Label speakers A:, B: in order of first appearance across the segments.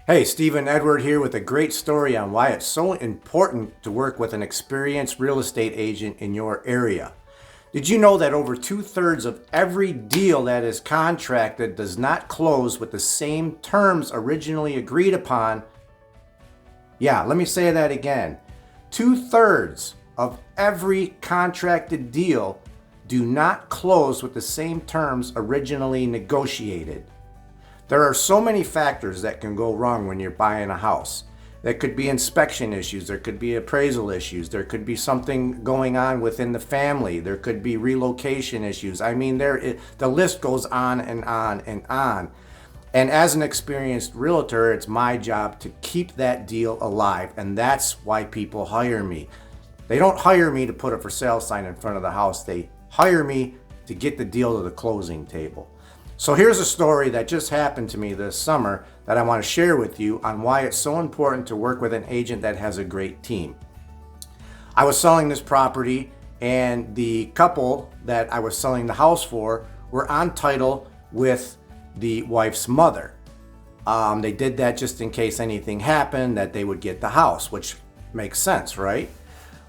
A: Hey, Stephen Edward here with a great story on why it's so important to work with an experienced real estate agent in your area. Did you know that over 2/3 of every deal that is contracted does not close with the same terms originally agreed upon? Yeah, let me say that again. 2/3 of every contracted deal do not close with the same terms originally negotiated. There are so many factors that can go wrong when you're buying a house. There could be inspection issues, there could be appraisal issues, there could be something going on within the family, there could be relocation issues. The list goes on and on and on. And as an experienced realtor, it's my job to keep that deal alive, and that's why people hire me. They don't hire me to put a for sale sign in front of the house. They hire me to get the deal to the closing table. So here's a story that just happened to me this summer that I want to share with you on why it's so important to work with an agent that has a great team. I was selling this property, and the couple that I was selling the house for were on title with the wife's mother. They did that just in case anything happened, that they would get the house, which makes sense, right?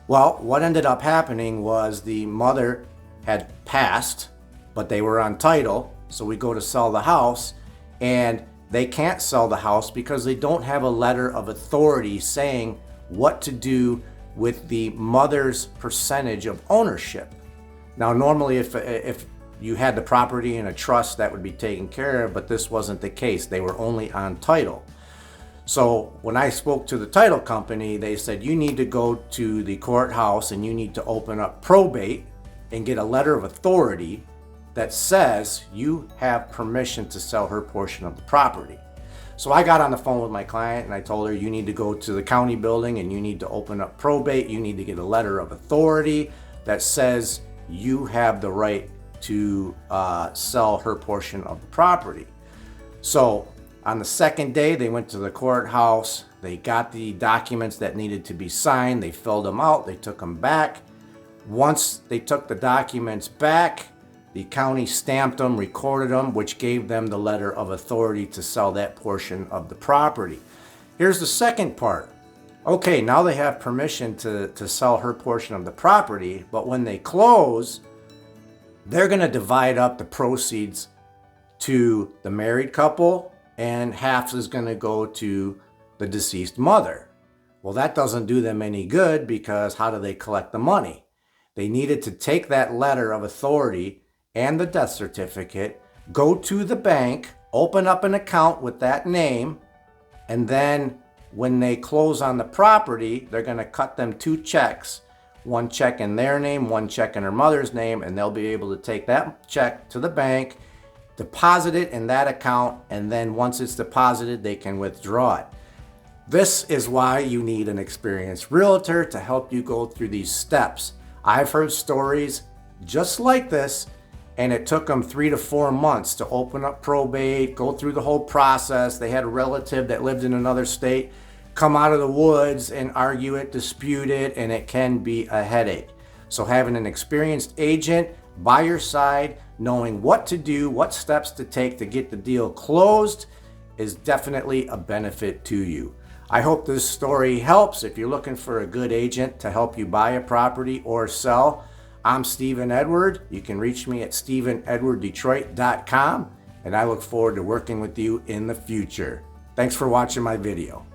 A: Well, what ended up happening was the mother had passed, but they were on title. So we go to sell the house, and they can't sell the house because they don't have a letter of authority saying what to do with the mother's percentage of ownership. Now, normally if you had the property in a trust, that would be taken care of, but this wasn't the case. They were only on title. So when I spoke to the title company, they said, you need to go to the courthouse and you need to open up probate and get a letter of authority that says you have permission to sell her portion of the property. So I got on the phone with my client and I told her, you need to go to the county building and you need to open up probate. You need to get a letter of authority that says you have the right to sell her portion of the property. So on the second day, they went to the courthouse. They got the documents that needed to be signed. They filled them out. They took them back. Once they took the documents back, the county stamped them, recorded them, which gave them the letter of authority to sell that portion of the property. Here's the second part. Okay, now they have permission to sell her portion of the property, but when they close, they're going to divide up the proceeds to the married couple, and half is going to go to the deceased mother. Well, that doesn't do them any good, because how do they collect the money? They needed to take that letter of authority and the death certificate, go to the bank, open up an account with that name, and then when they close on the property, they're going to cut them two checks, one check in their name, one check in her mother's name, and they'll be able to take that check to the bank, deposit it in that account, and then once it's deposited, they can withdraw it. This is why you need an experienced realtor to help you go through these steps. I've heard stories just like this, and it took them 3 to 4 months to open up probate, go through the whole process. They had a relative that lived in another state come out of the woods and argue it, dispute it, and it can be a headache. So having an experienced agent by your side, knowing what to do, what steps to take to get the deal closed, is definitely a benefit to you. I hope this story helps. If you're looking for a good agent to help you buy a property or sell, I'm Stephen Edward. You can reach me at StephenEdwardDetroit.com, and I look forward to working with you in the future. Thanks for watching my video.